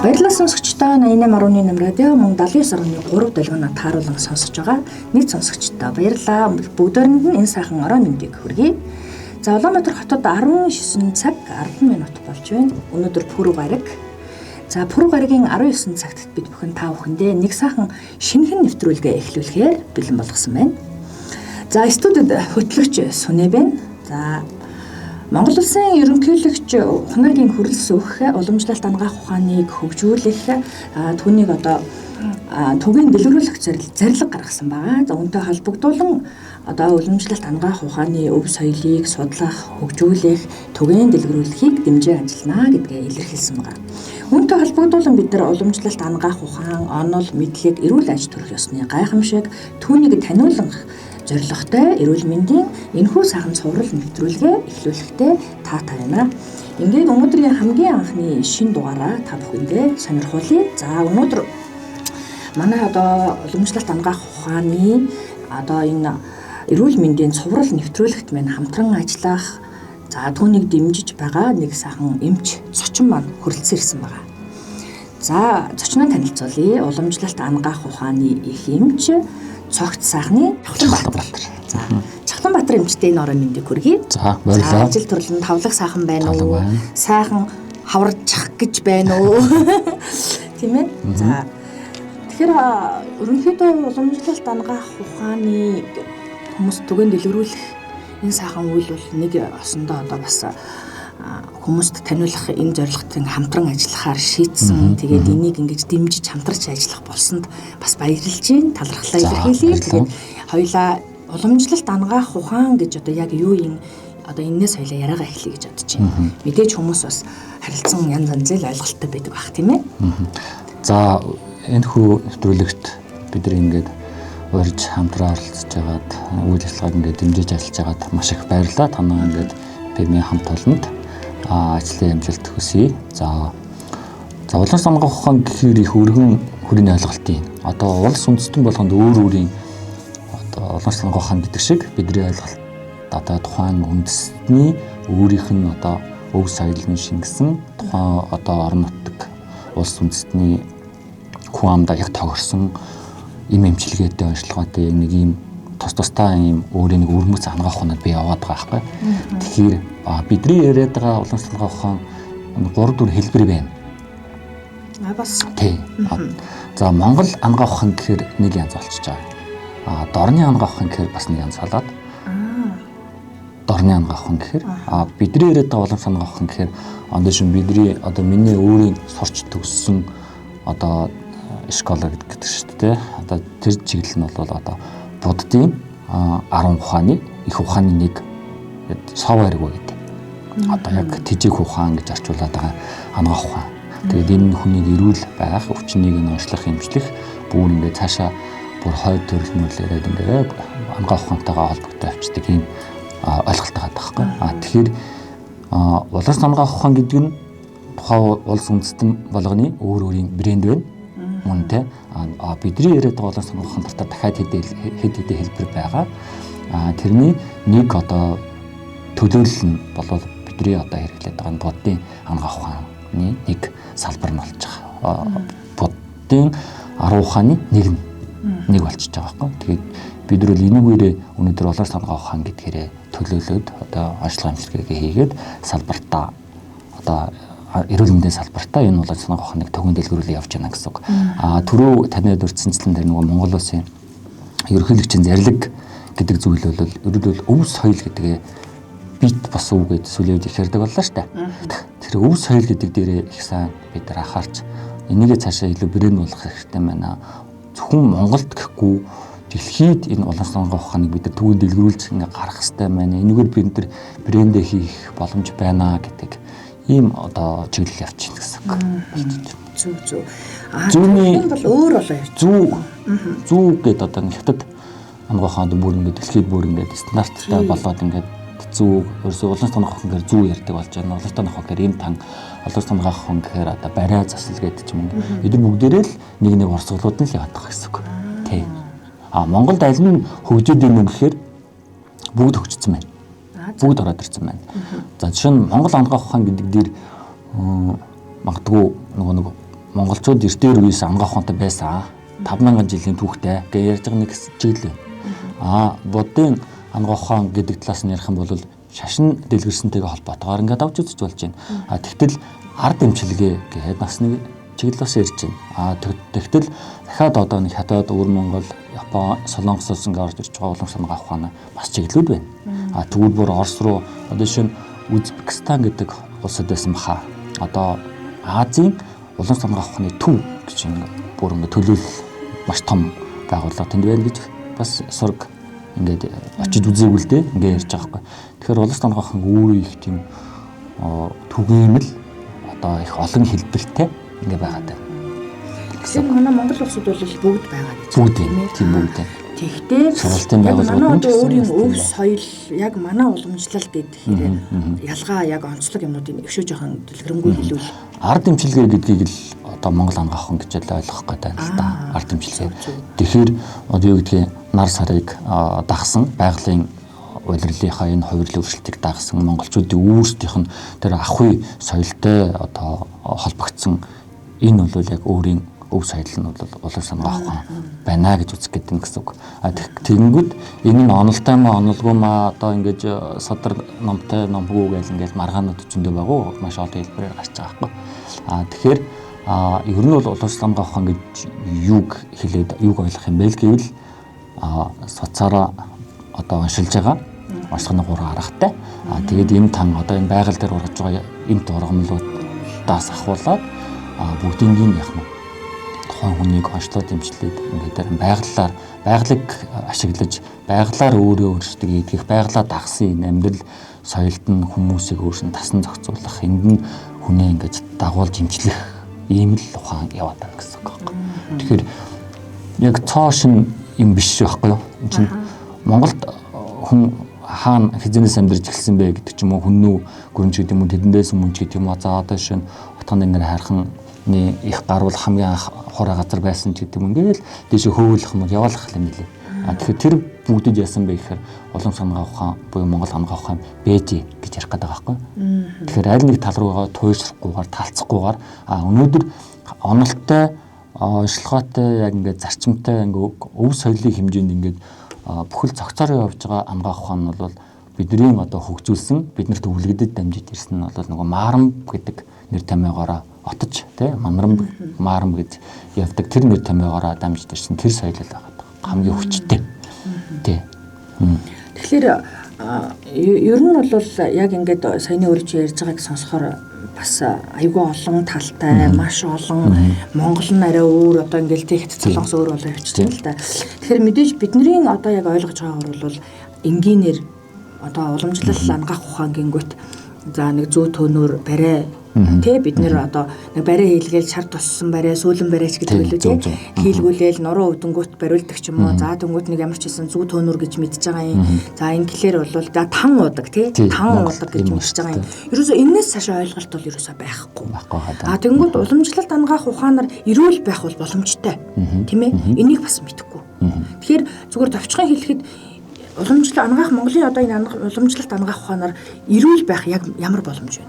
Баярлалаа сонсогчдоо 88.8 радио мөн 79.3 долгионоо тааруулан сонсож байгаа нийт сонсогчдоо баярлалаа. Бүгдөөрэнд нь энэ сайхан орой мэндийг хүргэе. За Улаанбаатар хотод 19 цаг 10 минут болж байна. Өнөөдөр Пүрэв гараг. За Пүрэв гарагийн 19 цагт бид бүхэн та бүхэндээ нэг сайхан шинэхэн нэвтрүүлгээ эхлүүлэхээр бэлэн болгосон байна. За студид хөтлөгч Сүнэ байна. За Монгол Улсын ерөнхийлөгч Ухнагийн хүрэлц өгөх, уламжлалт ангаах ухааныг хөгжүүлэх, түүнийг одоо түгээн дэлгэрүүлэх зорилго гаргасан байгаа. За үүнтэй холбогдуулан одоо уламжлалт ангаах ухааны өв соёлыг судлах, хөгжүүлэх, түгээн дэлгэрүүлэхийг дэмжиж ажиллана гэдгээ илэрхийлсэн байгаа. Үүнтэй холбогдуулан бид нар уламжлалт ангаах ухаан, онол, мэдлэг, эрүүл аж төрөх ёсны гайхамшиг, түүнийг таниулах зорилготой эрүүл мэндийн энэхүү сайхан цуврал нэвтрүүлгээ эхлүүлэхдээ таатай байна. Ингээд өнөөдрийн хамгийн анхны шинэ дугаараа та бүхэндээ сонирхуулъя. За өнөөдөр манай одоо уламжлалт ангаах ухааны одоо энэ эрүүл мэндийн цуврал нэвтрүүлэгт мань хамтран ажиллах, за түүнийг дэмжиж байгаа нэг сайхан эмч зочин маань хүрэлцэн ирсэн байгаа. За зочноо танилцуулъя. Уламжлалт ангаах ухааны их эмч цогт сайхны Чахланбаатар. За Чахланбаатар эмчтэй энэ орой мэндийг хүргэе. За баярлалаа. Ажил төрлөнд тавлаг сайхан байна уу? Сайхан хаварчих гэж байна уу? Тийм ээ. За тэгэхээр ерөнхийдөө уламжлалт ангаах ухааны хүмүүс түгээн дэлгэрүүлэх энэ сайхан үйл бол нэг осондоо одоо бас хүмүүст таниулах энэ зорилготой хамтран ажиллахаар шийдсэн. Тэгээд энийг ингэж дэмжиж хамтарч ажиллах болсонд бас баярлж байна. Талархлаа илэрхийлье. Тэгээд хоёулаа уламжлалт ангаах ухаан гэж одоо яг юу юм одоо энэс хоёулаа яриагаа эхлэе гэж бодож байна. Мэдээж хүмүүс бас харилцан янз янзын ойлголттой байдаг бах тийм ээ. За энэ хүү нэвтрүүлэгт бид нар ингээд урьж хамтран оролцож байгаад үйл ажиллагааг ингээд дэмжиж ажиллаж байгаад маш их баярлалаа. Танаа ингээд бэмээ хамт олонд ажлын амжилт хүсье. За уламжлалт ангаах ухаан гэхээр их өргөн хүрээний ойлголтын. Одоо улс үндэстэн болгонд өөр өөрийн одоо уламжлалт ангаах ухаан гэдэг шиг бидний ойлголт одоо тухайн үндэстний өөрийнх нь одоо өв соёлын шингэсэн тухайн одоо орон нутаг улс үндэстний хүн амдаа яг тохирсон им эмчилгээтэй онцлогоотой нэг ийм тусдаа ийм өөрийн нэг өрмөц ангаах ухаанаар бий яваад байгаа байхгүй. Тэгэхээр бидний яриад байгаа уламжлалт ангаах ухаан 3-4 хэлбэр байна. Бас. Тийм. За Монгол ангаах ухаан гэхээр нэг янз болчихж байгаа. Дорны ангаах ухаан гэхээр бас нэг янз болоод. Дорны ангаах ухаан гэхээр бидний яриад байгаа уламжлалт ангаах ухаан гэхээр одоо шин бидний одоо миний өөрийн сурч төгссөн одоо школа гэдэг шүү дээ. Одоо тэр чиглэл нь бол одоо буддын 10 ухааны их ухааны нэг соварг гэдэг. Одоо яг тэжээх ухаан гэж орчуулад байгаа ангаах ухаан. Тэгээд энэ хүний эрүүл байх, өвчнийг нь онцлох, эмчлэх бүр ингээд цаашаа бүр хойд төрөлмөл яриад ингээд ангаах ухаантайгаа холбогдож авчдаг ийм ойлголт байгаа байхгүй. Тэгэхээр уламжлалт ангаах ухаан гэдэг нь тухайн улс үндэстэн болгоны өөр өөрийн брэнд байна. Үнэтэй бидний яриад байгаа уламжлалт ангаах ухаан дотор дахиад хэд хэдэн хэлбэр байгаа. Тэрний нэг одоо төлөөлөл нь бол бидний одоо хэрэглээд байгаа буддын ангаах ухааны нэг салбар нь болж байгаа. Буддын 10 ухааны нэг болчихж байгаа байхгүй. Тэгээд бид нар энийгээрээ өнөөдөр уламжлалт ангаах ухаан гэдгээрээ төлөөлөд одоо онцлог амжилтгээ хийгээд салбартаа одоо эрүүл мэндийн салбартаа энэ уламжлалт ангаах ухааныг түгээн дэлгэрүүлээ явж байна гэсэн үг. Түрүү таниад урьдчилсан дээр нөгөө Монгол Улсын ерөнхийлөгчийн зарлиг гэдэг зүйл бол ерөөдөө өв соёл гэдгээ бит бас үг гэдэг сүлээд их ярьдаг боллоо шүү дээ. Тэр өв соёл гэдэг дээрээ их сайн бид нар анхаарч энийгээ цаашаа илүү брэнд болгох хэрэгтэй байна. Зөвхөн Монголд гэхгүй дэлхийд энэ уламжлалт ангаах ухааныг бид нар түгээн дэлгэрүүлж ингээ гарах хэрэгтэй байна. Энэгээр бид нар брэндээ хийх боломж байна гэдэг ийм одоо чиглэл явчихна гэсэн үг. Зүг. Зүүнний бол өөр болоо явж. Зүг гэдэг одоо хятад ангаах ухаанд бүр ингээ дэлхийд бүр ингээ стандарттай болоод ингээ зүг ерөөсөө уламжлалт ангаах ухаан гэхээр зүг ярьдаг болж байна. Уламжлалт ангаах ухаан гэхээр им тан, уламжлалт ангаах ухаан гэхээр одоо барай засал гэдэг ч юм. Эдгээр бүгдээрээ л нэг урсгалууд нь л яваад байгаа гэсэн үг. Тий. Монголд аль нь хөгжөөд юм гэхээр бүгд хөгжсөн байна. Бүгд ороод ирсэн байна. За жишээ нь Монгол ангаах ухаан гэдэг дээр магадгүй нөгөө монголчууд эртээр үеэс ангаа ухаантай байсан. 5000 жилийн түүхтэй гэж ярьж байгаа нэг чиглэл. Буддын ангаа ухаан гэдэг талаас нь ярих юм бол шашин дэлгэрсэнтэйгээ холбоотойгоор ингээд авч үзэж болж байна. Тэгтэл ард эмчилгээ гэдэг бас нэг чиглэл бас ярьж байна. Тэгтэл дахиад одоо нэг хятад, өвөр Монгол, Япон, Солонгос улс ингээд орж ирж байгаа уламжлалт ангаа ухааны бас чиглэлүүд байна. Тэгвэл бүр Орос руу одоо шинэ Узбекистан гэдэг улсад байсан баха. Одоо Азийн уламжлалт ангаа ухааны төв гэж ингээд бүр ингээд төлөөлөл маш том байгууллага тэнд байна гэж бас сураг ингээд очиж үзээгүй л дээ ингээд ярьж байгаа байхгүй. Тэгэхээр уламжлалт ангаа ухаан өөрөө их тийм түгээмэл одоо их олон хэлбэртэй ингээд байгаа даа. Тэгэхээр манай Монгол улсууд бол бүгд байгаа гэж байна. Тийм бүгд. Тэгэхдээ сургалтын байгууллагууд манай одоо өөрийн өв соёл яг манай уламжлалт гэхээр ялгаа яг онцлог юмнуудыг өшөө жоохон дэлгэрэнгүй хэлвэл ард эмчилгээ гэдгийг л одоо Монгол ангаа ухаан гэж ойлгох гэдэг л да. Ард эмчилгээ. Тэгэхээр одоо юу гэдгийг нар сарыг дагсан байгалийн улирлынхаа энэ хувирлын өршөлтийг дагсан монголчуудын өөрсдийнх нь тэр ахуй соёлтой одоо холбогдсон энэ бол яг өөрийн өв соёл нь бол уламжлалт ангаа ухаан байна гэж үзэх гэдэг юм гэсэн үг. Тэгэнгүүт энэ нь онолтой маа онолгүй маа одоо ингэж садар номтой номгүй гэж ингэж маргаанууд зөндөө байгуу маш олон хэлбэрээр гарч байгаа байхгүй. Тэгэхээр ер нь бол уламжлалт ангаа ухаан гэж юуг хэлээд юуг ойлгох юм бэ гэвэл соцороо одоо уншилж байгаа онцгой 3 аргатай. Тэгээд энэ тан одоо энэ байгаль дээр ургаж байгаа эмт ургамлуудаас ахуулаад бүгдийн яг нь тухайн хүнийг онцлоод дэмжлээд ингээд байгалыг ашиглаж байгалаар өөрөө өөрсдөө идэх байгалаа дагсан амьдрал соёлд нь хүмүүсийг өөрсдөө тасан зохицуулах энд нь хүнээ ингээд дагуулж дэмжлэх ийм л ухаан яваад байгаа гэсэн үг байна. Тэгэхээр яг цоошин юм биш байхгүй юу? Энд чинь Монголд хүн хаана хизэнээс амьдарч эхэлсэн бэ гэдэг ч юм уу хүннүү гүрэмж гэдэг юм уу тэдэндээс өмнө гэдэг юм уу за одоо шин утганд ингээд хайрхан их гарвал хамгийн анх хороо газар байсан ч гэдэг юм ингээл дээшээ хөөвлөх юм яваалах юм билээ. Тэгэхээр тэр бүгдд яасан бэ гэхээр уламжлалт ангаа ухаан буюу Монгол ангаа ухаан бэж гэж ярих гэдэг байгаа байхгүй. Тэгэхээр аль нэг тал руугаа туйшрахгүйгээр талцахгүйгээр өнөөдөр онолтой онцлогоотой яг ингээд зарчимтай ингээд өв соёлын хэмжээнд ингээд бүхэл цогцоор явж байгаа ангаа ухаан нь бол бидний одоо хөгжүүлсэн биднэрт өвлөгдөд дамжиж ирсэн нь бол нөгөө маарам гэдэг нэр томьёогоороо отож тий маарам гэж явдаг тэр нэр томьёогоороо дамжиж ирсэн тэр соёл л байгаа хамгийн хүчтэй тий. Тэгэхээр ер нь бол яг ингээд саяны өөрөө чи ярьж байгааг сонсохоор бас айгүй олон талтай маш олон Монгол нь арай өөр одоо ингээд тэгт Солонгос өөр болоо явчихсан л да. Тэгэхээр мэдээж бидний одоо яг ойлгож байгаагаар бол энгийнээр одоо уламжлал ангаах ухаан гингүүт за нэг зүү төнөөр барай тий бид нэр одоо нэг барай хийлгээл шар туссан барай сүүлэн барайч гэдэг үлээ тий хийлгүүлээл нуруу өвдөнгөт бариулдаг ч юм уу за дөнгөт нэг ямар ч хэсэн зүү төнөөр гэж мэдж байгаа юм за инглиэр бол за тан удаг тий тан удаг гэж мэдж байгаа юм ерөөсөө энэс цаашаа ойлголт бол ерөөсөө байхгүй тэгэнгүүт уламжлалт ангаах ухаанаар эрүүл байх бол боломжтой тийм ээ энийг бас мэдэхгүй тэгэхээр зүгээр товчхон хэлэхэд уламжлалт ангаах Монголын одоо энэ уламжлалт ангаах ухаанаар эрүүл байх яг ямар боломж вэ?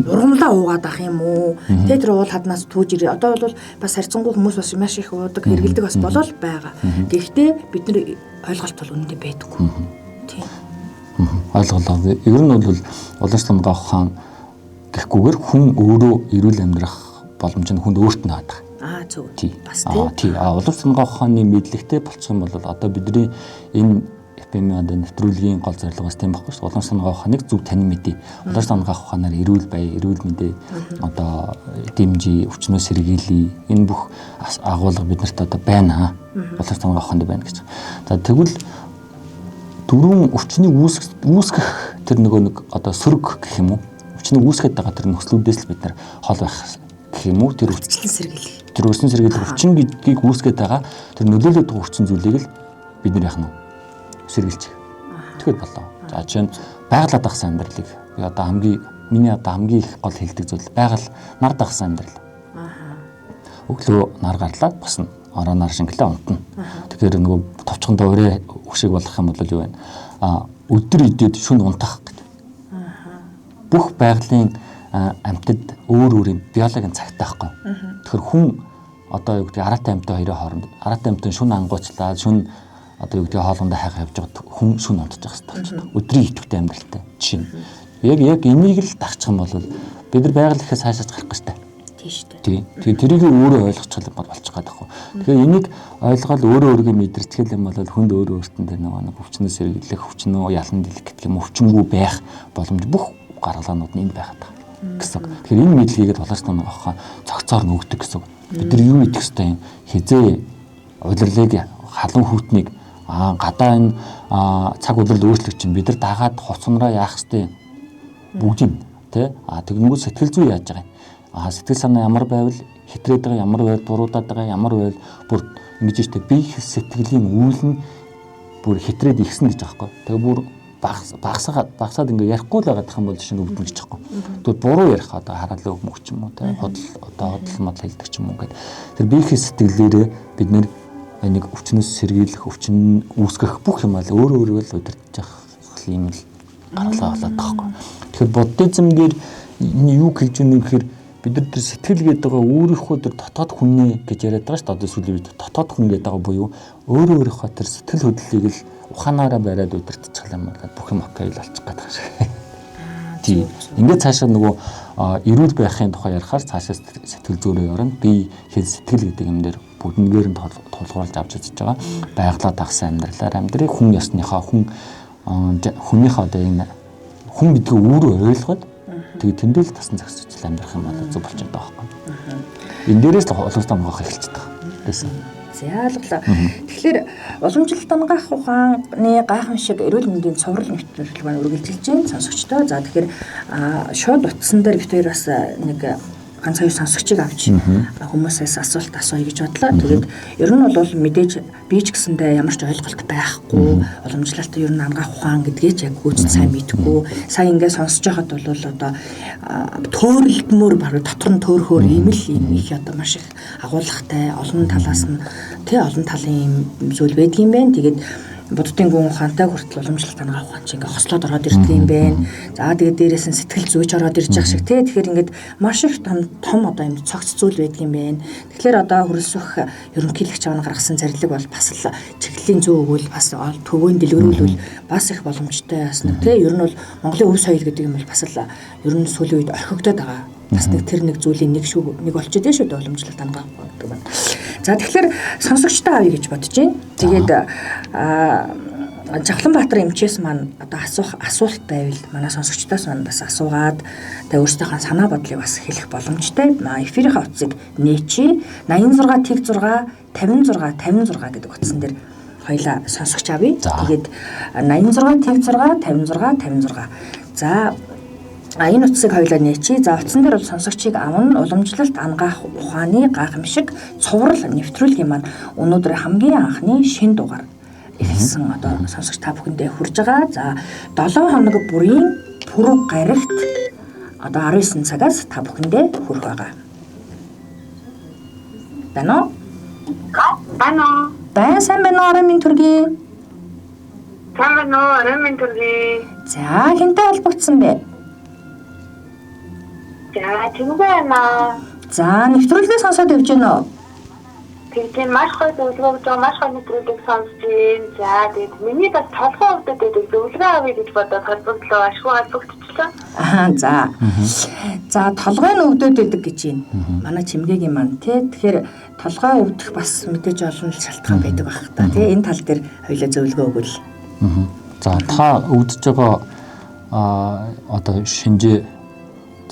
Ургамлаа уугаад ах юм уу? Тэр уул хаднаас түүж ирээ. Одоо бол бас харьцангуй хүмүүс бас маш их уудаг, хэргэлдэг бас болол байгаа. Гэхдээ бид нар ойлголт бол үнэндээ байдаггүй. Тийм. Ойлголоо. Ер нь бол уламжлалт ангаах ухаан гэхгүйгээр хүн өөрөө эрүүл амьдрах боломж нь хүнд өөрт нь байдаг. Зөв. Бас тийм. Уламжлалт ангаах ухааны мэдлэгтэй болчих юм бол одоо бидний энэ одоо нэвтрүүлгийн гол зорилго бас тийм байхгүй шүү. Уламжлалт ангаах ухааныг зөв танин мэдээ. Уламжлалт ангаах ухаанаар эрүүл бай, эрүүл мэндэ одоо дэмжиж, өвчнөө сэргийлье. Энэ бүх агуулга биднэрт одоо байна. Уламжлалт ангаах ухаанд байна гэж. За тэгвэл дөрвөн өвчнийг үүсгэх тэр нөгөө нэг одоо сөрөг гэх юм уу? Өвчнийг үүсгэж байгаа тэр нөхцлүүдээс л бид нар хол байх гэх юм уу? Тэр өвчин сэргийлэх. Тэр өвчин сэргийлэх өвчин гэдгийг үүсгэж байгаа тэр нөлөөлөд байгаа өвчин зүйлийг л бид нар яах нь сэргийлчих. Тэгэхээр болоо. За жишээ нь байгалаа дагсан амьдралыг би одоо миний хамгийн их гол хэлдэг зүйл байгаль нар дагсан амьдрал. Өглөө нар гарлаад босно. Ороо нар шингэлээ унтна. Тэгэхээр нөгөө товчхондоо өрөө өгшиг болох юм бол юу вэ? Өдөр идээд шөнө унтах гэдэг. Бүх байгалийн амьтад өөр юм биологийн цагтай байхгүй. Тэгэхээр хүн одоо юу гэдэг араатай амьтад хоёрын хооронд араатай амьтад шүн ангуучлаад шүн одоо юу гэдэг хоолундаа хайхаа явж байгаа хүн шүн унтчих хэвээр. Өдрийн идэвхтэй амьдралтай жишээ нь. Яг энийг л дагчих юм бол бид нар байгаль ихээс хаашаач гарах гэжтэй. Тийм. Тэгээ тэрийг өөрөө ойлгочих юм болчих гээд байхгүй. Тэгэхээр энийг ойлгоод өөрөө өөрийгөө мэдэрчгэл юм бол хүнд өөрөө өөртөө тэр нэг өвчнөөс сэргийлэх, өвчнөө ялан дэлэх гэдэг юм өвчнгүй байх боломж бүх гаргалгаанууд нь энд байгаад байгаа гэсэн. Тэгэхээр энэ мэдлэгийг тулгаарч байгаа хаа цогцоор нөгдөг гэсэн. Бид нар юу идэх ёстой юм? Хизээ удирлыг халуун хүүтнийг гадаа энэ цаг удирдал өөрчлөгч чинь бид нар дагаад хуцнараа яах ёстой бүгд юм тий. Тэгэнгүүт сэтгэл зүй яаж байгаа юм? Сэтгэл санаа ямар байвал хэтрээд байгаа, ямар байвал буруудаад байгаа, ямар байвал бүр ингэж штэ би сэтгэлийн үйл нь бүр хэтрээд ихсэн гэж байгаа байхгүй. Тэгээ бүр багсаад ингээ ярихгүй л байгаа юм бол шинэ өвдөн гэж байгаа. Тэгвэл буруу ярих одоо хараалаа өгмөх ч юм уу тий. Худал мод хэлдэг ч юм уу гэдэг. Тэр биеийн сэтгэлээрээ бид нэг өвчнөөс сэргийлэх, өвчин үүсгэх бүх юм аа өөрөө л удирдах юм л гаргалгаа болоод байгаа байхгүй. Тэгэхээр буддизм дээр юу гэж юм гэхээр бид нар тэр сэтгэл гэдэг байгаа өөрийнхөө тэр дотоод хүнээ гэж яриад байгаа шүү дээ. Одоо сүүлийн үед дотоод хүн гэдэг байгаа буюу өөрийнхөө тэр сэтгэл хөдлөлийг л ухаанаараа бариад удирдах юм байна. Бүх юм окей л болчих гээд байгаа шиг. Тийм. Ингээд цаашаа нөгөө эрүүл байхын тухай ярихаар цаашаа сэтгэл зүйрээ орно. Би хэл сэтгэл гэдэг юм дээр бүгднгээр нь тулгуурлаж авч үзэж байгаа. Байгалаа дагсан амьдралаар амьдрыг хүн ёсныхаа хүнийхээ одоо энэ хүн гэдгийг өөрөө ойлгоод тэгээд тэндээ л тасан зохицол амьдрах юм байна зүг болчиход байгаа байхгүй. Энэ дээрээс л уламжлалт амгаах эхэлчихэж байгаа. Тэсэн. За ялглаа. Тэгэхээр уламжлалт амгаах ухааны гайхамшиг эрүүл мэндийн цуврал нэвтрүүлэг үргэлжилж байна сонсогчдоо. За тэгэхээр шууд утсан дээр бид хоёр бас нэг ганц хоёр сонсогчийг авч хүмүүсээс асуулт асууя гэж бодлоо. Тэгээд ер нь бол мэдээж би ч гэсэндээ ямар ч ойлголт байхгүй уламжлалт ер нь амгаах ухаан гэдгээ ч яг гүйцэд сайн мэдгүй. Сайн ингээд сонсож байхад бол одоо төөрөлдмөр баг дотор нь төөрхөөр ийм их одоо маш их агуулгатай олон талаас нь олон талын юм зүйл байдаг юм байна. Тэгээд буддын гүн ухаантай хүртэл уламжлалт амгаах ухаан чинь ингээ хослоод ороод ирдэг юм байна. За тэгээд дээрээс нь сэтгэл зүйч ороод ирж байгаа шиг тий. Тэгэхээр ингээд маш их том одоо юм цогц зүйл байдаг юм байна. Тэгэхээр одоо хөрөлсөх ерөнхийлөгч авна гаргасан зарлиг бол бас л чиглэлийн зүй өгвөл бас төвийн дэлгэрүүлвэл бас их боломжтой ясна тий. Ер нь бол Монголын өв соёл гэдэг юм бол бас л ер нь сүүлийн үед орхигдоод байгаа. Бас нэг тэр нэг зүйлийн нэг болчиход шүү дээ уламжлалт амгаах гэдэг байна. За тэгэхээр сонсогчтой авъя гэж бодож байна. Тэгээд Жавхланбаатар эмчээс маань одоо асуулт байвал манай сонсогчдоос маань бас асуугаад та өөрсдийнхөө санаа бодлыг бас хэлэх боломжтой. Эфирийн утсыг нээчи 86 тэг 6 56 56 гэдэг утсан дээр хоёлаа сонсогч авъя. Тэгээд 86 тэг 6 56 56. За энэ утсыг хоёлаа нээчи. За утсан дээр бол сонсогчийг авна уламжлалт амгаах ухааны гайхамшиг цуврал нэвтрүүлгийн маань өнөөдөр хамгийн анхны шин дугаар эхэлсэн одоо сонсогч та бүхэндээ хүрж байгаа. За 7 хоног бүрийн пүрэв гарагт одоо 19 цагаас та бүхэндээ хүрэх байгаа. Байна уу? Байна сайн байна уу минь төргий? Сайн байна уу минь төргий? За хинтээ холбогдсон бэ? За тийм байна. За нэвтрүүлгээ сонсоод явж байна уу? Тэгээд маш гоё зөвлөгөө маш гоё нэвтрүүлэг сонсож байна. За тэгээд миний бас толгой өвдөд байдаг зөвлөгөө авъя гэж бодоод холбогдлоо ашгүй холбогдчихлоо. За. За толгой нь өвдөд байдаг гэж байна. Манай чимгээгийн маань тий. Тэгэхээр толгой өвдөх бас мэдээж олон шалтгаан байдаг байх та тий. Энэ тал дээр хоёулаа зөвлөгөө өгвөл. За та өвдөж байгаа одоо шинжээ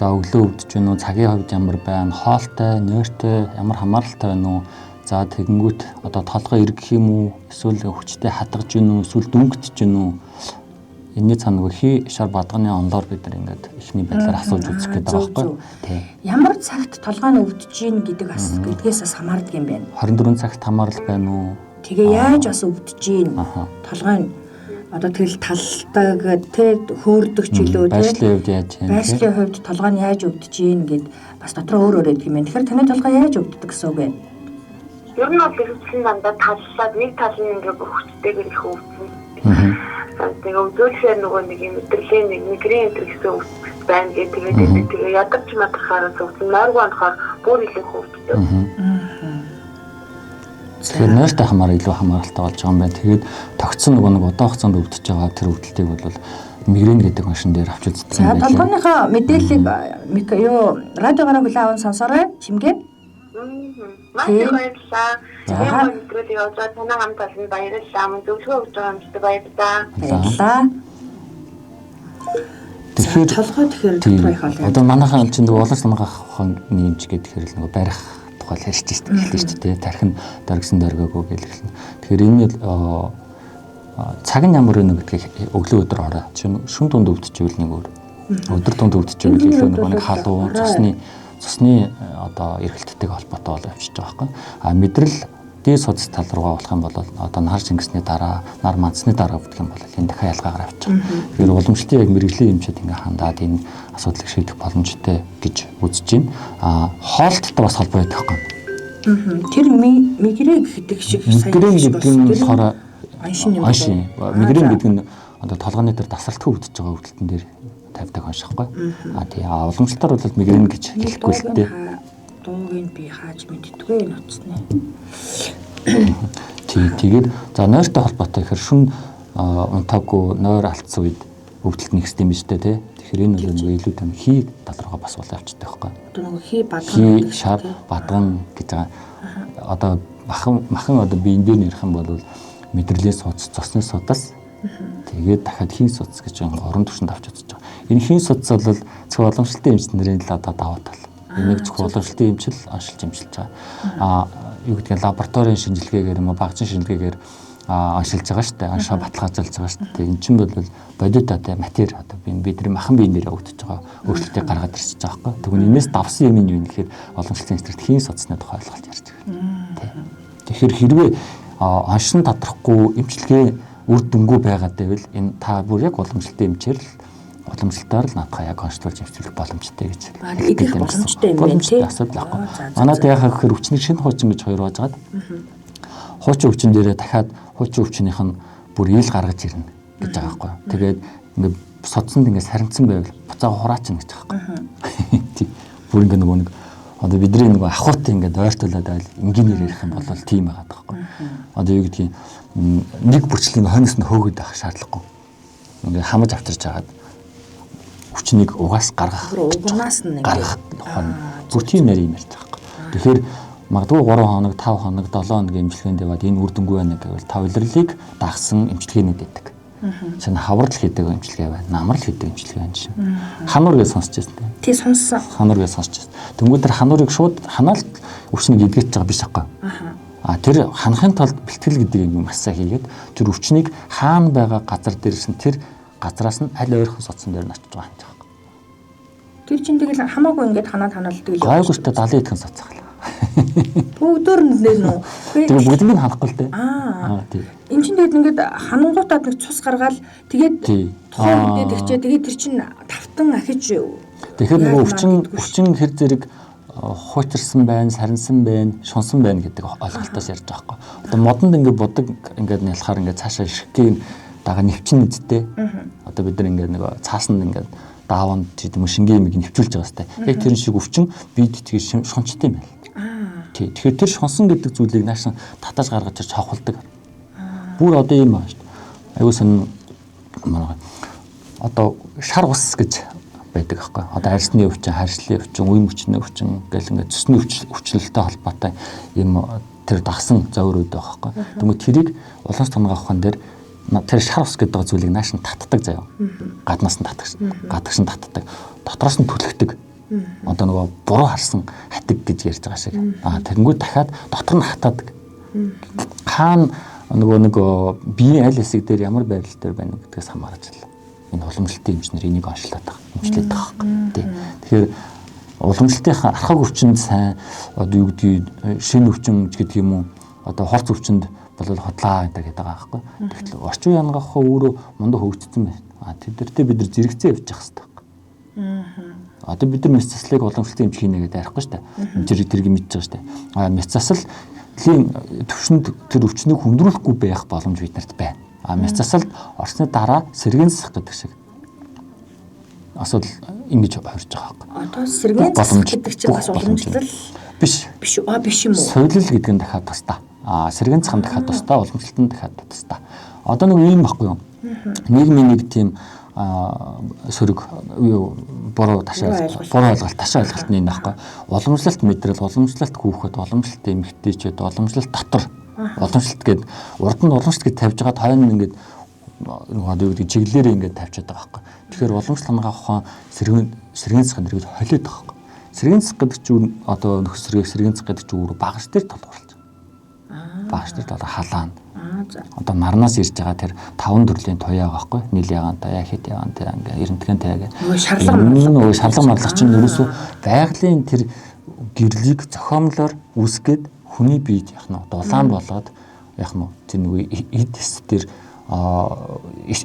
за өглөө өвдөж байна уу? Цагийн хувьд ямар байна? Хоолтой, нойртой, ямар хамааралтай байна уу? За тэгэнгүүт одоо толгой эргэх юм уу? Эсвэл хүчтэй хатгаж байна уу? Эсвэл дүнгэж байна уу? Энэний цаанаа хий шар бадганы онлоор бид нар ингээд ихний байдлаар асууж үзэх гэдэг байгаа байхгүй. Тий. Ямар цагт толгой нь өвдөж гин гэдэг гэдгээс бас хамаардаг юм байна. 24 цагт хамаарал байна уу? Тэгээ яаж бас өвдөж гин? Толгой нь одоо тэгэл талдаг тий хөөрдөг ч илүү тий. Байшлын хувьд яаж юм? Байшлын хувьд толгой нь яаж өвдөж гин гэд бас дотроо өөр байдаг юм байна. Тэгэхээр таны толгой яаж өвддөг гэсэн үг вэ? Ер нь бол хэрэгцсэн дандаа таллаад нэг тал нь ингээ бүр хүчтэйгээр их өвдсөн. нэг өвдөлтөөр нөгөө нэг юм мэдрэлийн нэг мигрен гэсэн үг байна гэдэг. Тэгээ ядарч матрахаар зөвхөн нойргүй анхаар бүр илүү хөвддөг. Тэгэхээр нойртой хамаараа илүү хамааралтай болж байгаа юм байна. Тэгээд тогтсон нөгөө нэг удаан хугацаанд өвдөж байгаа тэр өвдөлтийг бол мигрен гэдэг машин дээр авч үзсэн байна. За толгойнхоо мэдээллийг радиогоор хүлээн аван сонсорой чимгээ. Маш их баярлалаа. Яг өнөөдөр явж танаа хамт олон баярлалаа. Зөвлөгөө өгч байгаа юмштай баярлалаа. Баярлалаа. Тэгэхээр толгой тэгэхээр дотроо их олон. Одоо манайхан чинь олон санаагаа нэмж гэхээр л нөгөө барих тухай хэлж шүү дээ. Тархин дөргсөн дөргөөгүй гэх юм. Тэгэхээр энэ цаг нь ямар вэ гэдгийг өглөө өдөр ороо. Шүн дунд өвдөж ивэл нэг өөр. Өдөр дунд өвдөж ивэл илүү нэг халуун цусны одоо эргэлттэй холбоотой бол явчихж байгаа байхгүй. Мэдрэл дээд судас тал руугаа болох юм бол одоо нар шингэсний дараа, нар мандсны дараа өвдөх юм бол энэ дахиад ялгаагаар авчих. Тэгэхээр уламжлалтын яг мэрэгжлийн эмчэд ингээ хандаад энэ асуудлыг шийдэх боломжтой гэж үзэж байна. Хоолттой бас холбоо байдаг байхгүй. Тэр мигрен гэдэг шиг мигрен гэдэг нь болохоор аншин. Мигрен гэдэг нь одоо толгойн дээр дасралтгүй өвдөж байгаа өвдөлтөн дээр тавьдаг аншихгүй. Тэгээ уламжлалтаар бол мигрен гэж хэлэхгүй л дээ. Дуугийн би хааж мэддэггүй энэ утасны. Тэгээд за нойртой холбоотой ихэр шүн унтаагүй нойр алдсан үед өвдөлт нэгсдэм биз дээ тий. Тэгэхээр энэ бол нэг илүү том хий талруугаа бас бол явчихдаг байхгүй. Одоо нэг хий бадган шав бадган гэж байгаа. Одоо махан одоо биен дээр нэрх юм бол мэдрэлийн судас, цосны судас тэгээд дахиад хийн судас гэж орон түвшинд авч үзэж байгаа. Энэ хийн судас бол зөв уламжлалтын эмч нарын л одоо даваа тал. Энийг зөв уламжлалтын эмчил оншилж эмчилж байгаа. Юу гэдгийг лабораторийн шинжилгээгээр юм уу багцын шинжилгээгээр оншилж байгаа шүү дээ. Оншоо баталгаажуулж байгаа шүү дээ. Энд чинь бол бодит одоо матери одоо бидний махан биен дээр өгдөж байгаа өөрчлөлтийг гаргаад ирчихэж байгаа байхгүй. Тэгвэл энэс давсан юм юу гэхээр уламжлалтын эмчилт хийн судасны тухай ойлголт ярьж байгаа. Тэгэхээр хэрвээ оншин тадрахгүй эмчилгээ үр дүнгүй байгаад байвал энэ та бүр яг уламжлалтын эмчээр л уламжлалтаар л наадхаа яг онцлуулж эмчилэх боломжтой гэж хэлэх боломжтой юм байна тийм. Манайд яхаа гэхээр өвчнөр шинэ хуучин гэж хоёр байжгаад хуучин өвчин дээрээ дахиад хуучин өвчнийх нь бүр ил гаргаж ирнэ гэж байгаа байхгүй. Тэгээд ингээд содсонд ингээд сарнцсан байвал буцаа хураачин гэж байгаа байхгүй. Тийм. Бүр ингээд нөгөө нэг одоо бидний нөгөө ахуйтай ингээд ойртуулаад байл инженеэр ярих юм бол тийм байгаа байхгүй. Одоо юу гэдгийг нэг бүрчлэгийн хойноос нь хөөгд авах шаардлагагүй. Ингээд хамаж авчирч хагаад өвчнийг угаас гаргах угнаас нь гаргах бүр тийм нарийн юм ярьж байгаа байхгүй. Тэгэхээр магадгүй 3 хоног, 5 хоног, 7 хоногийн эмчилгээнд яваад энэ үр дүнгүй байна гэвэл та улирлыг дагсан эмчилгээнүүд байдаг. Чинь хаврал хийдэг эмчилгээ байна, намрал хийдэг эмчилгээ байна чинь. Хануур гэж сонсч байсан тийм. Тий сонссон. Хануур гэж сонсч байсан. Тэнгүүд тэр хануурыг шууд ханаалт өвчнийг эдгэж байгаа биш байхгүй. Тэр ханахын тулд бэлтгэл гэдэг юм массаа хийгээд тэр өвчнийг хаана байгаа газар дээрсэн тэр газраас нь аль ойрхон соцсон дээр нь очиж байгаа юм жаа. Тэр чинь тэгэл хамаагүй ингээд ханаалдаг л. Гайгүй шүү дээ 70 эдхэн соцсон. Бүгдөө нэлээ нүү. Тэгээ бүгдийг нь ханахгүй л дээ. Тийм. Энд чинь тэгээд ингээд ханангуутаад нэг цус гаргаад тэгээд тухайн үедээ тэгчээ тэгээд тэр чинь тавтан ахиж. Тэгэхээр нөгөө өвчин хэр зэрэг хуйтарсан байна, сарнсан байна, шунсан байна гэдэг ойлголтоос ярьж байгаа байхгүй. Одоо модонд ингээд будаг ингээд нялхаар ингээд цаашаа ширхгийн дага нэвчин нэзтэй. Одоо бид нар ингээд нөгөө цаасанд ингээд дааванд тийм шингийн юмыг нэвчүүлж байгаа сте. Яг тэр шиг өвчин бид тэгээ шунчтай юм байна. Тий. Тэгэхээр тэр шунсан гэдэг зүйлийг нааш татаж гаргаж ирж хавхалдаг. Бүр одоо юм аа шүү дээ. Аюу сан одоо шар ус гэж байдаг аахгүй. Одоо арьсны өвчин, харьслын өвчин, үе мөчний өвчин гэл ингээд цэсний өвчлөлттэй холбоотой юм тэр дагсан зовирууд байгаа аахгүй. Тэгмээ тэрийг улаан тоног авахын дээр тэр шар ус гэдэг зүйлийг нааш нь татдаг заяа. Гаднаас нь татдаг. Гадагш нь татдаг. Дотроос нь түлхдэг. Одоо нөгөө буруу харсан хатаг гэж ярьж байгаа шиг. Тэгэнгүүт дахиад дотор нь хатаадаг. Хаана нөгөө биеийн аль хэсэг дээр ямар байрлал дээр байна гэдгээс хамаарч л энэ уламжлалтын эмчнэр энийг онцлоод байгаа. Эмчлээд байгаа хэрэг. Тэгэхээр уламжлалтын архаг өвчинд сайн одоо юу гэдгийг шинэ өвчин гэдэг юм уу одоо хорц өвчинд бол хотлаа гэдэг байгаа байхгүй. Тэгэхээр орчин үеийн ангахаа өөрөө мундаа хөгжсөн байна. Тэдэртээ бид нар зэрэгцээ явж явах хэрэгтэй. Одоо бид нар мэс заслыг уламжлалтын эмч хийнэ гэдэг ярихгүй шүү дээ. Эмчээр тэрийг мэдж байгаа шүү дээ. Мэс заслийн төвшөнд тэр өвчнийг хүндрүүлэхгүй байх боломж бид нарт байна. Мяс засалд орсны дараа сэргэн засах гэдэг шиг асуудал ингэж хорж байгаа байхгүй. Одоо сэргэн засах гэдэг чинь бас уламжлал биш юм уу? Соёлол гэдэг нь дахиад тусдаа. Сэргэн засах нь дахиад тусдаа, уламжлалт нь дахиад тусдаа. Одоо нэг юм баггүй юу? Нийгмийн нэг тийм сөрөг буруу ойлголт ташаа ойлголтны юм байхгүй. Уламжлалт мэдрэл, уламжлалт хүүхэд, уламжлалт эмэгтэйчүүд, уламжлалт дотор, уламжлалт гэдэг урд нь уламжлалт гэж тавьж байгаа хойно ингээд нөгөө чиглэлээр ингээд тавьчихад байгаа байхгүй. Тэгэхээр уламжлалт хангаах ухаан сэргэн засах нэрийг холиод байгаа байхгүй. Сэргэн засах гэдэг чинь одоо нөхөс сэргэн засах гэдэг чинь өөрөө багш дээр толгуурлаж байгаа. Багш дээр одоо халаана. Одоо нарнаас ирж байгаа тэр 5 төрлийн туяа байхгүй. Нийл ягаан туяа, хэд ягаан туяа ингээ эрентхэн туяа гэх. Нөгөө шарлаг марлах чинь ерөөсөө байгалийн тэр гэрлийг зохиомлоор үүсгээд хүний биед яг нь дулаан болоод яг нь тэр нөгөө эд эс тэр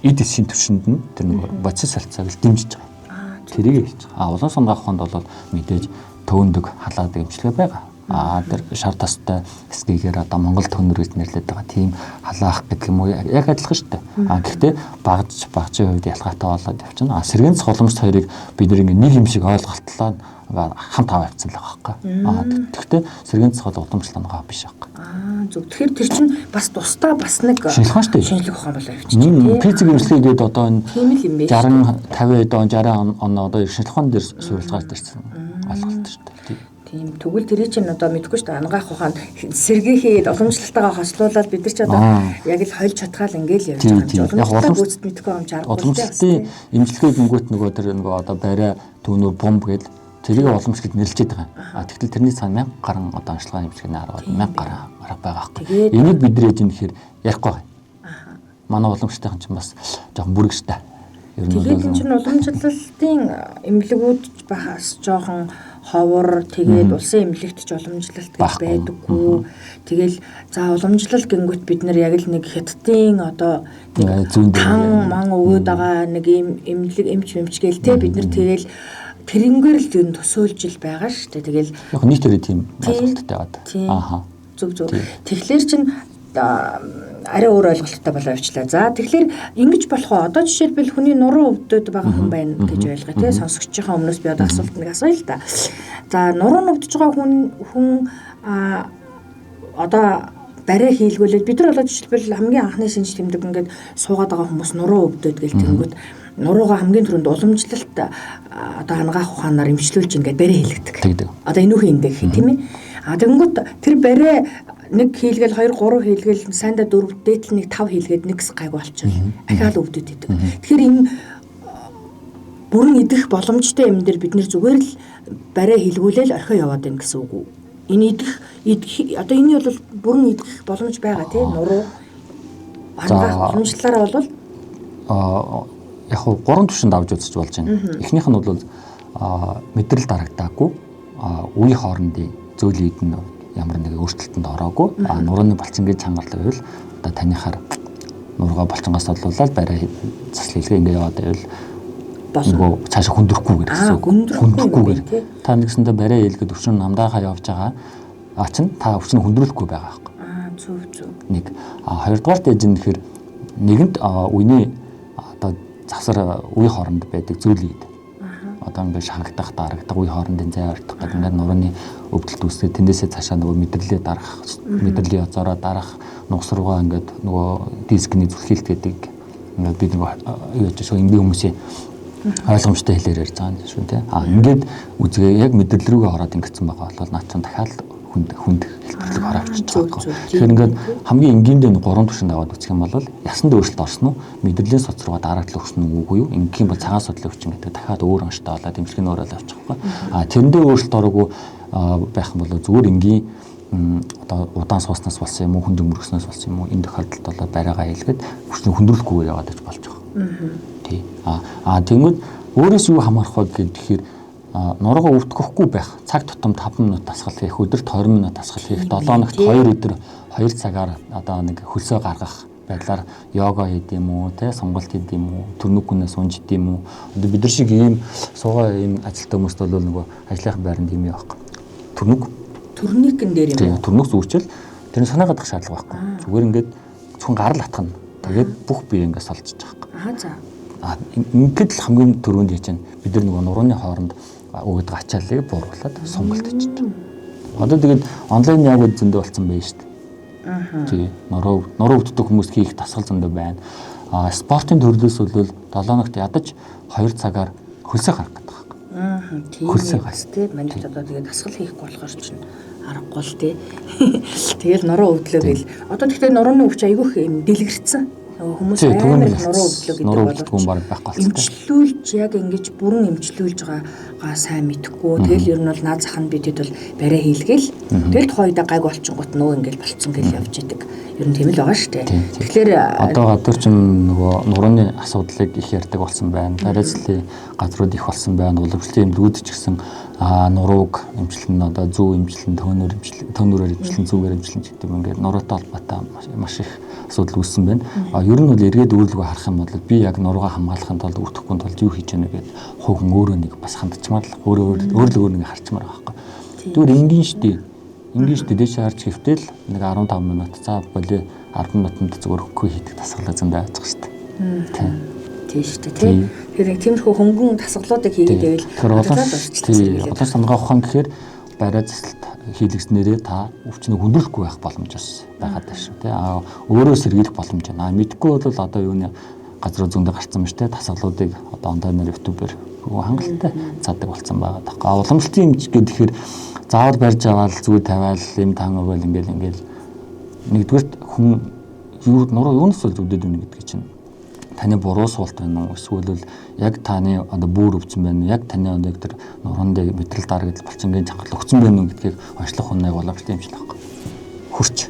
эд эсийн төвшөнд нь тэр нөгөө бодис солилцоог л дэмжиж байгаа. Тэрийг хэлж байгаа. Улаан сунгаах ухаанд бол мэдээж төвөндөг халаад эмчилгээ байгаа. Тэр шар тастай эсгээгээр одоо Монгол төнөрөж нэрлэдэг байгаа тийм халаах гэдэг юм уу яг адилхан шүү дээ. Гэхдээ багжийн хувьд ялгаатай болоод явчихна. Сэргэн засах уламжлалт хоёрыг бид нэг юм шиг ойлголтлоо хамт аваа явцсан л байгаа байхгүй. Гэхдээ сэргэн засах уламжлалт байгаа биш байхгүй. Зөв. Тэгэхээр тэр чинь бас тусдаа бас нэг шинжлэх ухаан болоо явчихжээ. Физик имчилгээ гээд одоо энэ тийм л юм бэ. 60 50 он 60 он одоо шинжлэх ухаан дээр суурилгаад ирсэн ойлголт шүү дээ. Тийм тэгвэл тэрий чинь одоо мэдгүй шүү дээ. Ангаах ухаанд сэргээхийгээд уламжлалтайгаа хослуулаад бид нар ч одоо яг л хольж чадгаал ингээл явж байгаа юм. Уламжлалтай гүйцэд мэдгүй юм чаргагүй. Уламжлалтын имчилгээ гингүүт нөгөө тэр нөгөө одоо барай түүнөр бомб гээд тэрийг уламжлалт нэрлэжээд байгаа. Тэгтэл тэрний цаана 1000 гаруй одоо анчлагын имчилгээний арга 1000 гаруй арга байгаа байхгүй. Энийг бид нэр ээж нэхэр ярихгүй байгаа. Манай уламжлалтын чинь бас жоохон бүрэгштэй. Тэгээд энэ чинь уламжлалтын эмнэлгүүд бас жоохон ховор тэгээд улсын эмнэлэгт ч уламжлалт гэж байдаггүй. Тэгэл за уламжлал гингүүт бид нар яг л нэг хятадын одоо нэг тан ман өгөөд байгаа нэг юм эмнэлэг эмчгээл те бид нар тэгэл тэрнгээр л зүүн төсөөлж ил байгаа шүү дээ. Тэгэл яг нийтээрээ тийм ойлголттой байгаа. Зөв. Тэгэхээр чин арай өөр ойлголттой болоо явчлаа. За тэгэхээр ингэж болох уу? Одоо жишээлбэл хүний нуруу өвдөд байгаа хүн байна гэж ойлгоё тий. Сонсогчийн өмнөөс би одоо асуулт нэг асууя л да. За нуруу нь өвдөж байгаа хүн одоо барай хийлгүүлээд бид нар болоо жишээлбэл хамгийн анхны шинж тэмдэг ингээд суугаад байгаа хүмүүс нуруу өвдөд гэл тэнгүүд нуруугаа хамгийн түрүүнд уламжлалт одоо ангаах ухаанаар эмчлүүлж ингээд барай хийлгдэг. Одоо энүүхэн эндэ гэх тийм ээ. Тэнгүүд тэр барай нэг хийлгээл 2 3 хийлгээл сайндаа 4 дээтэл нэг 5 хийлгээд нэгс гайг болчихвол ахаал өвдөд идэг. Тэгэхээр энэ бүрэн идэх боломжтой юм дээр бид нэр зүгээр л барай хийлгүүлээл орхио яваад байна гэсэн үг үү? Энэ идэх одоо энэ бол бүрэн идэх боломж байгаа тийм нуруу ангаах уламжлалаараа бол яг хуу 3 түвшинд авч үзэж болж байна. Эхнийх нь бол мэдрэл дарагдаагүй үе хоорондын зөөлөн эдэн ямар нэг өөрчлөлтөнд ороогүй нурууны балчингийн чангалал байвал одоо танихаар нуруугаа балчингаас олуулаад барай заслилгээ ингэ яваад байвал нөгөө цаашаа хүндрэхгүй гэсэн үг. Хүндрэхгүйгээр та нэгсэндээ барай хийлгээд өвчин намдаахаа явж байгаа чинь та өвчин хүндрүүлэхгүй байгаа байхгүй. Зөв. Нэг хоёрдугаар дэж нь тэгэхээр нэгэнт үений одоо завсар үе хооронд байдаг зөөлөд одоо ингээд шахагдах дарагдах үе хоорондын зай ортох гэдэг ингээд нурууны өвдөлт үүсгээд тэндээсээ цаашаа нөгөө мэдрэлээ дарах мэдрэлийн язаараа дарах нугас руугаа ингээд нөгөө дискний зүлхийлт гэдэг ингээд бид нөгөө юу гэж шүү энгийн хүмүүсийн ойлгомжтой хэлээр ярьж байгаа юм шүү тий. Ингээд үзгээ яг мэдрэл рүүгээ ороод ингэсэн байгаа бол наад чинь дахиад хүнд хэлбэрлэг хараавчиж байгаа. Тэгэхээр ингээд хамгийн энгийндээ 3 түвшинд аваад үзэх юм бол ясанд өөрчлөлт орсон уу? Мэдрэлийн соц руугаа дарааглах өвчин үгүй юу? Ингийн бол цагаан судлалын өвчин гэдэг дахиад өөр онцтой болоод эмчилгээний өөрөө л авчих واخхой. Тэрэндээ өөрчлөлт ороогүй байх юм бол зүгээр энгийн одоо удаан сууснаас болсон юм уу? Хүнд өнгөрснөөс болсон юм уу? Энэ тохиолдолд бол барайгаа хийлгээд өвчин хүндрүүлэхгүйгээр яваад иж болж байгаа. Тий. Тэгмэд өөрөөс юу хамаарах вэ гэхээр нуруугаа өвдөхгүй байх цаг тутам 5 минут дасгал хийх өдөрт 20 минут дасгал хийх 7 хоногт 2 өдөр 2 цагаар одоо нэг хөлсөө гаргах байдлаар йога хийд юм уу те сонголт хийд юм уу төрнөггүнээс унжид юм уу одоо бид нар шиг ийм суугаа ийм ажилттай хүмүүст бол нөгөө ажлынхаа байранд юм явах төрнөгн дээр юм уу төрнөг зүүрчэл тэрний санаа гадах шаардлага байхгүй зүгээр ингээд зөвхөн гарал атгах нь Тэгээд бүх бие ингээд солжиж байгаа. Аа за. Ингээд л хамгийн түрүүнд хийж байна. Бид нар нөгөө нурууны хооронд өгöd ачааллыг бууруулад сонголт хийж байна. Одоо тэгээд онлайн яг зөндөө болсон байна шүү дээ. Тий. Нуруу өвддөг хүмүүс хийх дасгал зөндөө байна. Спортын төрлөөс бол 7 хоногт ядаж 2 цагаар хөлсөө гарах гэдэг байна. Тийм. Хөлсөө гас тий. Манайд одоо тэгээд дасгал хийхгүй болохоор чинь аргагүй л тий. Тэгэл нуруу өвдлөө гэл. Одоо тэгэхээр нурууны өвч айгүйх юм дэлгэрсэн. Хүмүүс амар нуруу өвдлөө гэдэг юм байхгүй болсон. Имчлүүлж яг ингэж бүрэн имчлүүлж байгаагаа сайн мэдхгүй. Тэгэл ер нь бол наад зах нь бидэд бол барай хийлгээл. Тэгэл тухайда гайг болчихгоот нөө ингээл болцсон гэж явж идэг. Ер нь тийм л байгаа шүү дээ. Тэгэхээр одоо гадуур чинь нөгөө нурууны асуудлыг их ярьдаг болсон байна. Барайцлын газрууд их болсон байна. Уламжлалын эмнэлгүүд ч гэсэн нурууг эмчлэн одоо зөв эмчлэн төөнөрөөр эмчлэн зүгээр эмчлэн гэдэг юм ингээд нуруутай холбоотой маш их асуудал үүссэн байна. Ер нь бол эргээд өөрлөгөө харах юм бол би яг нуруугаа хамгаалахын тулд өртөхгүй тулд юу хийж яана гэдэг хуучин өөрөө нэг бас хандчмаар л өөрлөгөө нэг харчмаар байгаа байхгүй. Зүгээр энгийн штий. Энгийн штий дэше харж хэвтэл нэг 15 минут за болоо 10 минутанд зүгээр хөнгөө хийдэг тасгалаа зөндөө байж байгаа штий. Тийм шүү дээ тийм. Тэгэхээр тиймэрхүү хөнгөн тасгалуудыг хийгээд байвал одоо сангаа ухаан гэхээр барай засалт хийлгэснээрээ та өвчнөө хүндрэлгүй байх боломж бас байгаад байна шүү тий. Өөрөө сэргийлэх боломж байна. Мэдхгүй бол одоо юуны газар зөндөө гарцсан ба штэ тасгалуудыг одоо онлайнаар ютубер хангалттай цаадаг болсон байгаа даа. Уламжлалтын эмч гэхээр заавал барьж аваад зүг тавиал юм таангавал ингээл нэгдүгээрт хүн нуруу юунаас болж өвдөд байна гэдгийг чинь таны буруу суулт байна уу эсвэл яг таны одоо бүр өвчин байна уу яг таны одоо тэр нуруунд мэдрэл дарагдал болцонгийн чангарал өгсөн байна уу гэдгийг онцлох үнээг уламжлалт юмшил байхгүй. Хурц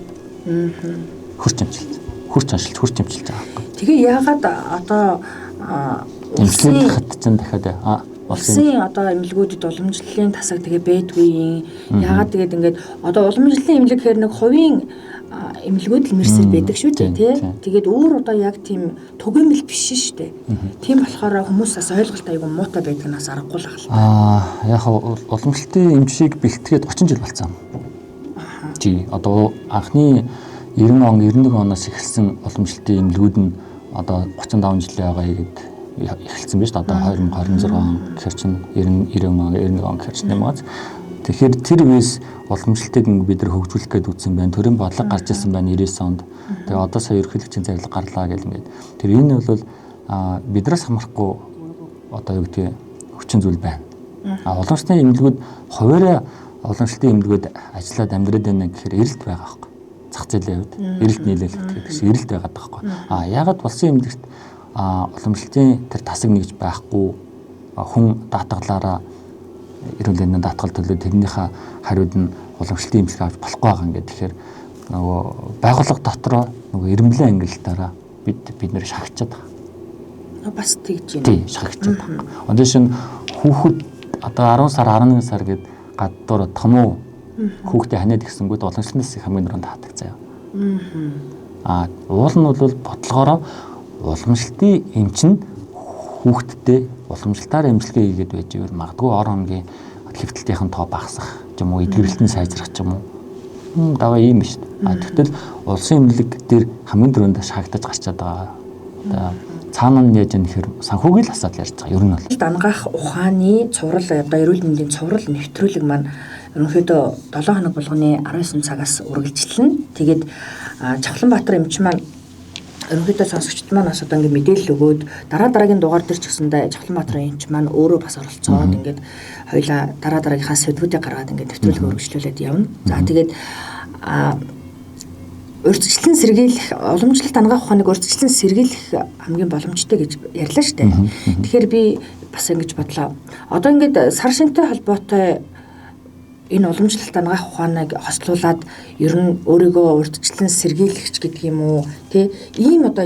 амжилт байгаа байхгүй. Тэгээ яагаад одоо эмчилгээ хатцсан дахиад улсын одоо эмнэлгүүдэд уламжлалын тасаг тэгээ байдгүй. Яагаад тэгээд ингээд одоо уламжлалын эмнэлэг гэхээр нэг хувийн эмнэлгүүд л мэрсэр байдаг шүү дээ тий. Тэгээд өөр одоо яг тийм түгээмэл биш шүү дээ. Тийм болохоор хүмүүс бас ойлголт айгүй муутай байдгаас аргагүй л ахал. Яг уламжлалтын эмчийг бэлтгээд 30 жил болсон. Тий. Одоо анхны 91 оноос эхэлсэн уламжлалтын эмнэлгүүд нь одоо 35 жилийн байгаа игээд эхэлсэн биз дээ. Одоо 2026 он гэхэр чинь 91 он гэхэр чинь юм аа. Тэгэхээр тэр үеэс уламжлалтыг бид нар хөгжүүлэх гээд үтсэн байна. Төрийн бодлого гарч ирсэн байна 99 онд. Тэгээ одоо сая ерөнхийлөгчийн зарлиг гарлаа гэл ингээд. Тэр энэ бол биднээс хамаарахгүй одоо юу гэдэг хүчин зүйл байна. Уламжлалтын эмнэлгүүд хуваараа уламжлалтын эмнэлгүүд ажиллаад амьдраад байна гэхээр эрэлт байгаа байхгүй. Зах зээлийн хувьд эрэлт нийлүүлэлт гэдэг чинь эрэлт байгаа байхгүй. Яагаад улсын эмнэлэгт уламжлалтын тэр тасаг нэгж байхгүй хүн даатгалаараа эрүүл мэндийн даатгал төлөө тэрнийхээ хариуд нь уламжлалтын эмчилгээ авч болохгүй байгаа юм гэдэг. Тэгэхээр нөгөө байгууллага дотроо нөгөө ирэмблэн ангиллалтаараа бид нэр шахагчаад байгаа. Бас тэгж юм. Тийм шахагчаад байгаа. Одоо шин хүүхэд одоо 10 сар 11 сар гээд гадуур томуу хүүхдээ ханиад гисэнгүүд уламжлалтнаас хамгийн дөрөнд хаадаг заяа. Уул нь бол бодлогоороо уламжлалтын эмч нь хүүхдтэй уламжлалтаар эмчилгээ хийгээд байж ивэл магадгүй ор хоногийн хэвтэлтийн тоо багасах юм уу эдгэрэлтний сайжрах юм уу даваа ийм биш. Тэгтэл улсын эмнэлэг дээр хамгийн дөрөнд шахагдаж гарчаад байгаа. Цаана нь яаж юм гэхээр санхүүгийн л асуудал ярьж байгаа. Ер нь бол дангаах ухааны цуврал одоо эрүүл мэндийн цуврал нэвтрүүлэг маань ерөнхийдөө 7 хоног болгоны 19 цагаас үргэлжилнэ. Тэгээд Чавланбаатар эмч маань ерөнхийдөө сонсогчд маань бас одоо ингэ мэдээлэл өгөөд дараагийн дугаар дээр ч гэсэндээ Чавланбаатарын эмч маань өөрөө бас оролцоод ингээд хоёлаа дараагийнхаа сэдвүүдийг гаргаад ингээд нэвтрүүлэг үргэлжлүүлээд явна. За тэгээд урьдчилан сэргийлэх уламжлалт дангаах ухааныг урьдчилан сэргийлэх хамгийн боломжтой гэж ярьлаа шүү дээ. Тэгэхээр би бас ингэж бодлоо. Одоо ингээд сар шинтэй холбоотой энэ уламжлалт дангаах ухааныг хослуулад ер нь өөрийгөө урьдчилан сэргийлэгч гэдэг юм уу тий ийм одоо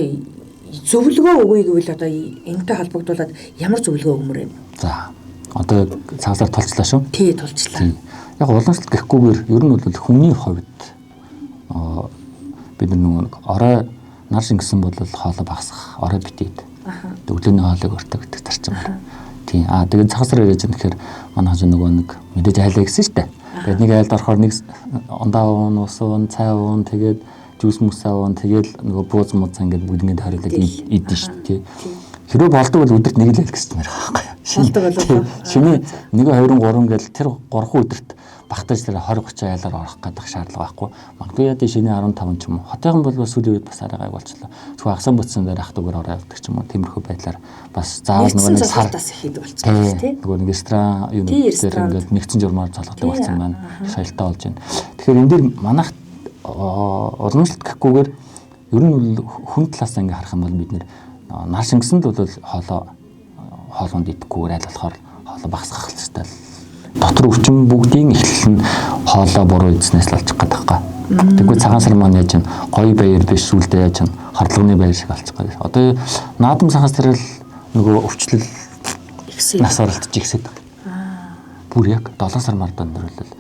зөвлөгөө өгье гэвэл одоо энэтэй холбогдуулаад ямар зөвлөгөө өгмөр вэ? За одоо цагаасаар тулчлаа шүү. Тий тулчлаа. Яг уламжлалт гэхгүйгээр ер нь бол хүмүүний хувьд бид нэг орой нар шингэсэн бол хоолой багасгах, орой битээд. Өглөөний хоолойг өртөө гэдэг зарчим байна. Тийм. Тэгээд цагаасаар ирэж тэгэхээр манай хажуу нөгөө нэг мэдээж айлаа гэсэн шүү дээ. Тэгээд нэг айлд орохоор нэг ундаа уун, ус уун, цай уун тэгээд жүүс мөсөө уун тэгэл нөгөө бууз мууз ингээд бүгд ингээд хориулаад идэн шүү дээ. Хэрвээ болдог бол өдөрт нэг л хэлэх гэсэн юм байна. Шинэ 1 2 3 гэл тэр 3 өдөрт багтааж тэр 20 30 айлаар орох гэдэг шаардлага байхгүй. Магадгүй яа шинэ 15 ч юм уу. Хотойгон бол сүүлийн үед бас арай гай болчихлоо. Тэгвэл агсан бүтсэн дээр ах дүүгээр ороо явдаг ч юм уу. Тиймэрхүү байдлаар бас заавал нөгөө нэг сартаас ихэд болчихсон тийм. Нөгөө нэг ресторан юм дээр ингээд нэгдсэн журмаар залгадаг болсон байна. Соёлтой болж байна. Тэгэхээр энэ дээр манайх уламжлалт гэхгүйгээр ер нь хүн талаас ингээ харах юм бол бид нэр нар шингэсэнд бол хоолонд идэхгүйгээр аль болохоор хоолоо багасгах хэрэгтэй. Дотор өвчин бүгдийн эхлэл нь хоолоо буруу идснээс л олчих гэдэг байхгүй. Тэгвэл цагаан сар маань яаж чинь гоё баяр биш сүлдээ яаж чинь харлагны баяр шиг олчих гэдэг. Одоо наадам сахаас тэрэл нөгөө өвчлөл нас оролтож ихсээд байгаа. Бүр яг 7 сар мардан нөрөлөл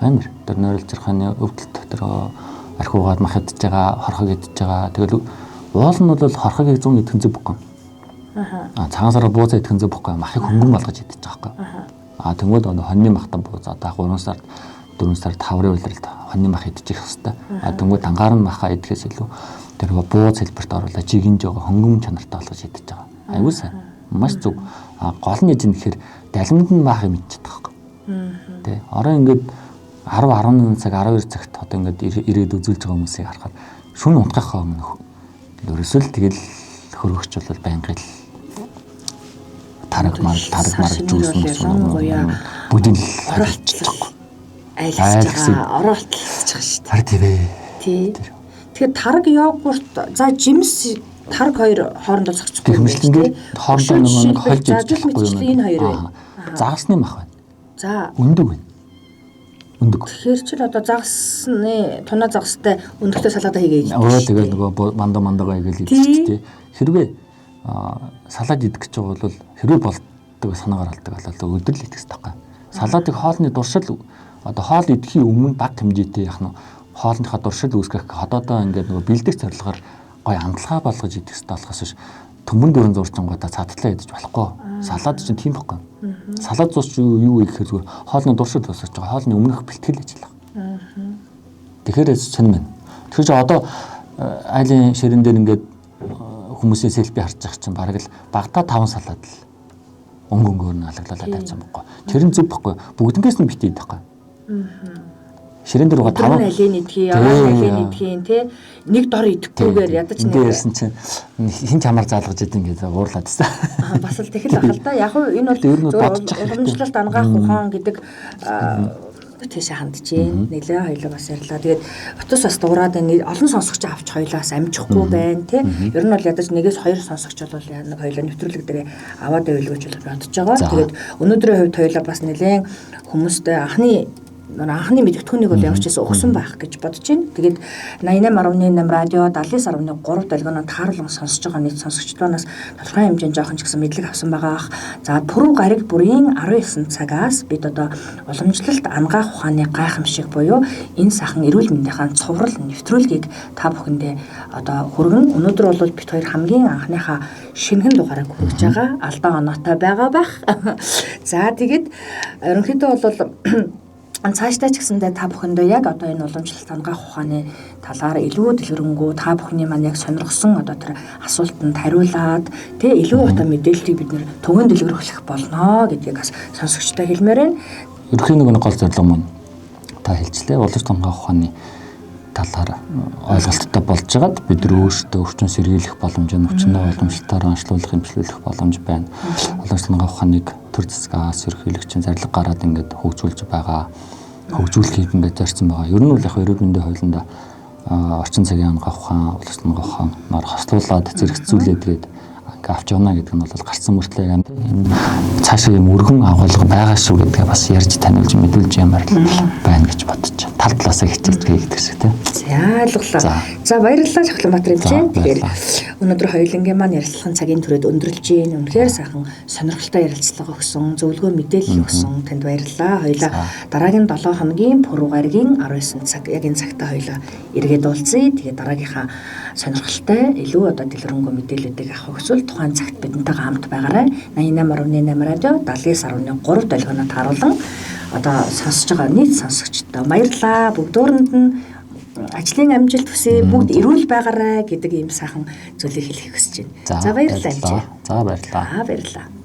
амар. Тэр нөрөлж ирханы өвдөлт дотор архиугаад мах идж байгаа, хорхог идж байгаа. Тэгэл уул нь бол хорхог 100 идэхэн зүг бохгүй. Цагаан сараар буузаа идэхэн зүг бохгүй. Махыг хөнгөн болгож идэж байгаа байхгүй. Тэгвэл хоньны махтан бууз одоо 3 сард 4 сард хаврын улиралд хоньны мах идчих хэвээр. Тэгвэл ангаар нь махаа идэхээс илүү тэр бууз хэлбэрт оруулаад жигэн жоо хөнгөн чанартай болгож идэж байгаа. Аюу сайн. Маш зүг. Гол нь юм гэхээр далимд нь мах юм идчих таахгүй. Тэ. Ороо ингээд 10 11 цаг 12 цагт одоо ингээд ирээд үзүүлж байгаа хүмүүсийг харахад шүн унтахаа өмнө ерөөсөө тэгэл хөргөгч бол байнга л тараг мар жүүс бүгдийг оролцох айлж байгаа оролцож байгаа шүү дээ. Хар тийм. Тий. Тэгэхээр тараг йогурт за жимс тараг хоёр хоорондоо зохицохгүй юм шүү дээ. Хоорондоо нэг хольж идчихгүй юм. Энэ хоёр байна. Загасны мах байна. За өндөг байна. Өндөг. Тэгэхээр ч л одоо загасны тунаа загастай өндөгтэй салаатаа хийгээ. Тэгээд нөгөө мандагаа хийгээл идчихтэй. Хэрвээ салаад идэх гэж байгаа бол хэрвээ болдог санаагаар алдаг болол өдөр л идэх хэрэгтэй байхгүй. Салаатыг хоолны дуршил одоо хоол идэхийн өмнө баг хэмжээтэй яах нь хоолныхаа дуршил үүсгэх ходоодоо ингээд нөгөө бэлдэх зорилгоор гой амтлагаа болгож идэх хэрэгтэй болохоос биш төмөн дөрөн зурчингуудаа цаатглаа идэж болохгүй. Салаад чинь тийм байхгүй. Салаад зурч юу вэ гэхээр зүгээр хоолны дуршил үүсгэж байгаа хоолны өмнөх бэлтгэл ажиллах. Тэгэхээр сонь байна. Тэгэхээр одоо айлын ширэн дээр ингээд хүмүүсийн селфи харж байгаа чинь бараг л багтаа 5 салаад л өнгөнгөөр нь алаглалаад тавьсан байхгүй. Тэр нь зөв байхгүй. Бүгднгээс нь битээ байхгүй. Ширэн дээр 5 алийн идхий, алийн идхийн тий нэг дор идэхгүйгээр ядаж нэг ярьсан чинь хин чамаар заалгаж идэв ингээд уурлаад байсан. Бас л тэгэл ахал та. Яг нь энэ бол уламжлалт ангаах ухаан гэдэг тийш хандж гин нэлээ хоёлоо бас ярьлаа. Тэгээд утас бас дуурайд олон сонсогч авч хоёлаас амжихгүй байна тий. Ер нь бол ядаж нэгээс хоёр сонсогч бол нэг хоёлоо нэвтрүүлэг дээр аваад байвал гэж бодож байгаа. Тэгээд өнөөдрийн хувьд хоёлоо бас нэлээ хүмүүстэй анхны мэдгэдэгтүүнийг бол ямар ч гэсэн өгсөн байх гэж бодож байна. Тэгээд 88.8 радио 70.3 долгионоо тааруулан сонсож байгаа нийт сонсогчдоноос тодорхой хэмжээнд жоохон ч гэсэн мэдлэг авсан байгаа. За пүрэв гариг бүрийн 19 цагаас бид одоо уламжлалт ангаах ухааны гайхамшиг буюу энэ сайхан эрүүл мэндийн цуврал нэвтрүүлгийг та бүхэндээ одоо хүргэн. Өнөөдөр бол бид хоёр хамгийн анхныхаа шинэхэн дугаарыг хүргэж байгаа. Алдаа оноотой байгаа байх. За тэгээд ерөнхийдөө бол цаашдаа ч гэсэндээ та бүхэндээ яг одоо энэ уламжлалт ангаах ухааны талаар илүү дэлгэрэнгүй та бүхний маань яг сонирхсон одоо тэр асуултанд хариулаад тэ илүү одоо мэдээллийг бид нэр төвөн дэлгэрүүлэх болно гэдгийг бас сонсогчтой хэлмээр байна. Ерөнхийн нэг гол зорилго маань та хэлжлээ. Уламжлалт ангаах ухааны талаар ойлголттой болж байгаад бид нар өөрсдөө өвчин сэргийлэх боломж, өвчнөө уламжлалтаар онцлуулах, эмчлүүлэх боломж байна. Уламжлалт ангаах ухааныг төр засгаас ерөнхийлөгчийн зарлиг гараад ингээд хөгжүүлж байгаа. Хөгжүүлэхийг ингээд зорьсон байгаа. Ер нь бол яг эрүүл мэндийн хуулинд орчин цагийн ангаах ухаан, уламжлалт ангаах ухаанаар хослуулаад зэрэгцүүлээд тэгээд авч явна гэдэг нь бол гарсан мөртлөө яг цаашаа юм өргөн агуулга байгаа шүү гэдгээ бас ярьж таниулж мэдүүлж ямаар байна гэж бодож байна. Тал талаасаа хичээж гэдэг шиг тийм. За ойлголоо. За баярлалаа Чахланбаатар эмчээ. Тэгэхээр өнөөдөр хоёулангийн маань ярилцлагын цагийн түрээд өндөрлж гин. Үнэхээр сайхан сонирхолтой ярилцлага өгсөн, зөвлөгөө мэдээлэл өгсөн. Танд баярлалаа. Хоёулаа дараагийн 7 хоногийн пүрэв гаригийн 19 цаг яг энэ цагтаа хоёулаа эргээд уулзъя. Тэгээд дараагийнхаа сонирхолтой илүү одоо дэлгэрэнгүй мэдээллүүдийг авах хүсвэл тухайн цагт бидэнтэйгээ хамт байгаарай. 88.8 радио 70.3 долгионоо тааруулан одоо сонсож байгаа нийт сонсогчдоо баярлалаа. Бүгдөөрэнд нь ажлын амжилт хүсье, бүгд эрүүл байгаарай гэдэг ийм сайхан зүйлийг хэлэх хүсэж байна. За баярлалаа. За баярлалаа. Баярлалаа.